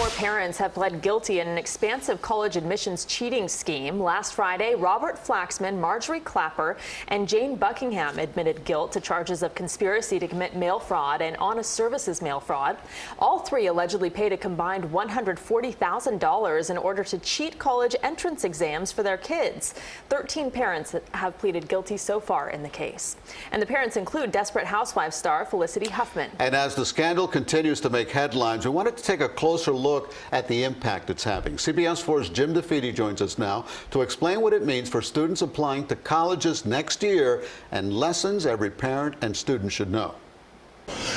more parents have pled guilty in an expansive college admissions cheating scheme. Last Friday, Robert Flaxman, Marjorie Clapper, and Jane Buckingham admitted guilt to charges of conspiracy to commit mail fraud and honest services mail fraud. All three allegedly paid a combined $140,000 in order to cheat college entrance exams for their kids. 13 parents have pleaded guilty so far in the case. And the parents include Desperate Housewives star Felicity Huffman. And as the scandal continues to make headlines, we wanted to take a closer look at the impact it's having. CBS 4's Jim DeFede joins us now to explain what it means for students applying to colleges next year and lessons every parent and student should know.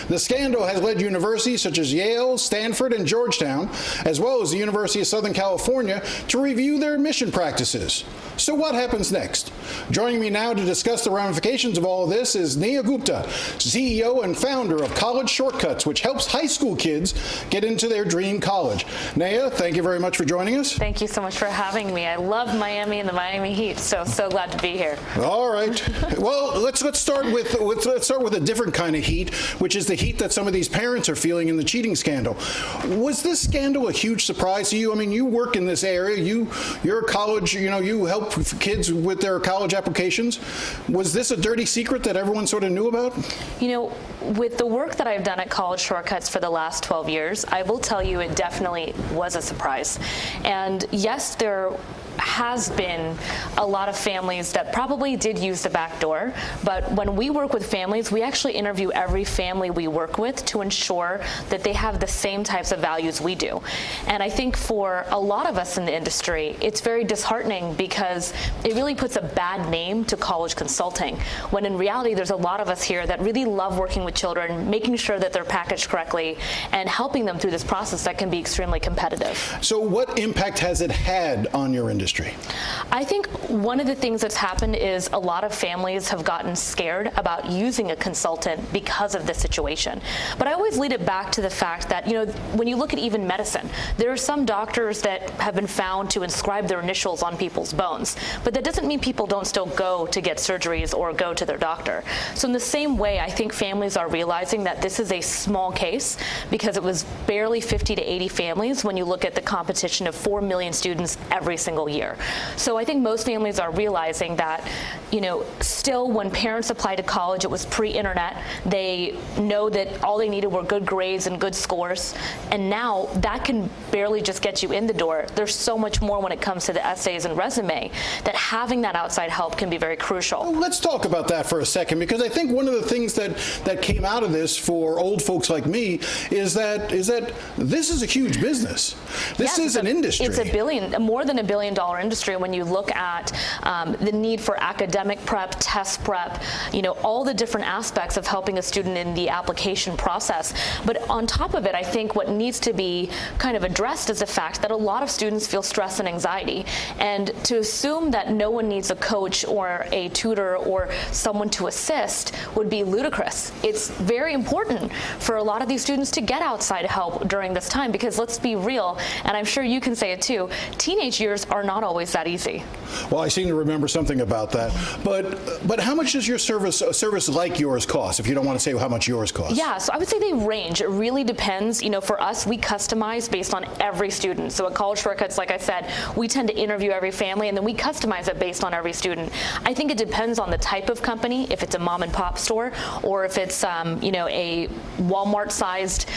The scandal has led universities such as Yale, Stanford, and Georgetown, as well as the University of Southern California, to review their admission practices. So what happens next? Joining me now to discuss the ramifications of all of this is Neha Gupta, CEO and founder of College Shortcuts, which helps high school kids get into their dream college. Neha, thank you very much for joining us. Thank you so much for having me. I love Miami and the Miami Heat, so glad to be here. All right. Well, let's start with a different kind of heat, which is the heat that some of these parents are feeling in the cheating scandal. Was this scandal a huge surprise to you? I mean, you work in this area. You're a college, you help kids with their college applications. Was this a dirty secret that everyone sort of knew about? With the work that I've done at College Shortcuts for the last 12 years, I will tell you it definitely was a surprise. And yes, there has been a lot of families that probably did use the back door, but when we work with families, we actually interview every family we work with to ensure that they have the same types of values we do. And I think for a lot of us in the industry, it's very disheartening because it really puts a bad name to college consulting, when in reality there's a lot of us here that really love working with children, making sure that they're packaged correctly, and helping them through this process that can be extremely competitive. So what impact has it had on your industry? I think one of the things that's happened is a lot of families have gotten scared about using a consultant because of this situation. But I always lead it back to the fact that, when you look at even medicine, there are some doctors that have been found to inscribe their initials on people's bones. But that doesn't mean people don't still go to get surgeries or go to their doctor. So in the same way, I think families are realizing that this is a small case because it was barely 50 to 80 families when you look at the competition of 4 million students every single year. So I think most families are realizing that, still when parents apply to college, it was pre-internet. They know that all they needed were good grades and good scores. And now that can barely just get you in the door. There's so much more when it comes to the essays and resume that having that outside help can be very crucial. Well, let's talk about that for a second, because I think one of the things that came out of this for old folks like me is that this is a huge business. This is an industry. It's more than $1 billion industry when you look at the need for academic prep, test prep, all the different aspects of helping a student in the application process. But on top of it, I think what needs to be kind of addressed is the fact that a lot of students feel stress and anxiety. And to assume that no one needs a coach or a tutor or someone to assist would be ludicrous. It's very important for a lot of these students to get outside help during this time, because let's be real, and I'm sure you can say it too, teenage years are not always that easy. Well, I seem to remember something about that. But how much does a service like yours cost, if you don't want to say how much yours costs? Yeah, so I would say they range. It really depends. For us, we customize based on every student. So at College Shortcuts, like I said, we tend to interview every family, and then we customize it based on every student. I think it depends on the type of company, if it's a mom and pop store, or if it's a Walmart-sized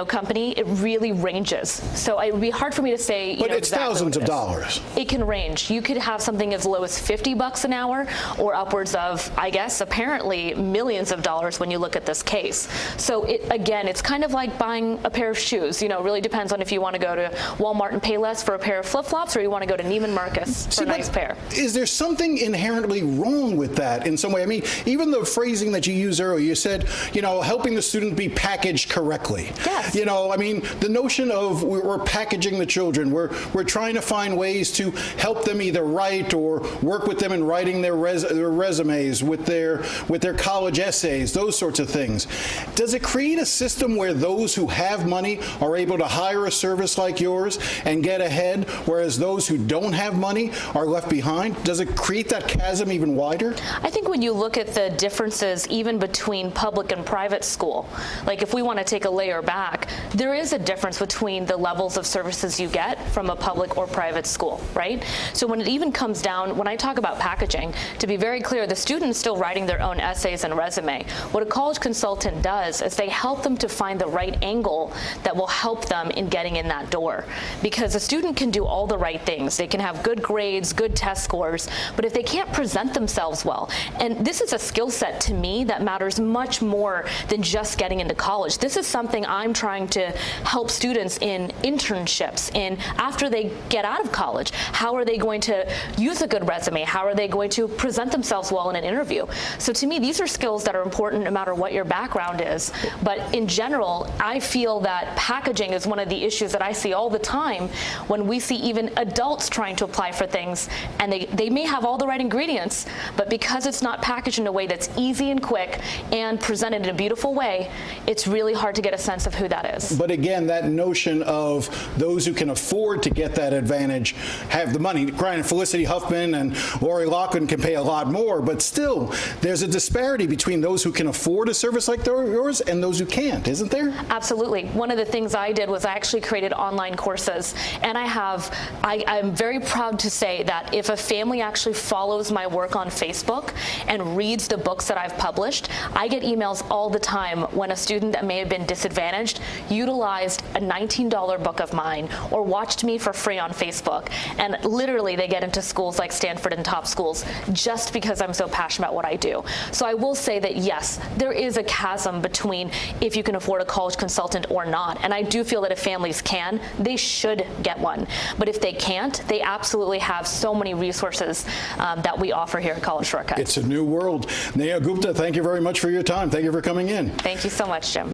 company. It really ranges. So it would be hard for me to say. But it's exactly thousands of dollars. It can range. You could have something as low as $50 an hour, or upwards of, I guess, apparently millions of dollars when you look at this case. So it's kind of like buying a pair of shoes. It really depends on if you want to go to Walmart and pay less for a pair of flip-flops, or you want to go to Neiman Marcus for a nice pair. Is there something inherently wrong with that in some way? I mean, even the phrasing that you used earlier, you said, helping the student be packaged correctly. Yes. The notion of we're packaging the children, we're trying to find ways to help them either write or work with them in writing their resumes, with their college essays, those sorts of things. Does it create a system where those who have money are able to hire a service like yours and get ahead, whereas those who don't have money are left behind? Does it create that chasm even wider? I think when you look at the differences even between public and private school, like if we want to take a layer back, there is a difference between the levels of services you get from a public or private school, right? So when it even comes down, when I talk about packaging, to be very clear, the student's still writing their own essays and resume. What a college consultant does is they help them to find the right angle that will help them in getting in that door. Because a student can do all the right things. They can have good grades, good test scores, but if they can't present themselves well, and this is a skill set to me that matters much more than just getting into college. This is something I'm trying to help students in internships, in after they get out of college. How are they going to use a good resume? How are they going to present themselves well in an interview? So to me, these are skills that are important no matter what your background is. But in general, I feel that packaging is one of the issues that I see all the time when we see even adults trying to apply for things, and they may have all the right ingredients, but because it's not packaged in a way that's easy and quick and presented in a beautiful way, it's really hard to get a sense of who that is. But again, that notion of those who can afford to get that advantage have the money. Granted, Felicity Huffman and Lori Loughlin can pay a lot more, but still, there's a disparity between those who can afford a service like yours and those who can't, isn't there? Absolutely. One of the things I did was I actually created online courses, and I'm very proud to say that if a family actually follows my work on Facebook and reads the books that I've published, I get emails all the time when a student that may have been disadvantaged utilized a $19 book of mine or watched me for free on Facebook, and literally they get into schools like Stanford and top schools just because I'm so passionate about what I do. So I will say that yes, there is a chasm between if you can afford a college consultant or not, and I do feel that if families can, they should get one. But if they can't, they absolutely have so many resources that we offer here at College Shortcuts. It's a new world. Neha Gupta, thank you very much for your time. Thank you for coming in. Thank you so much, Jim.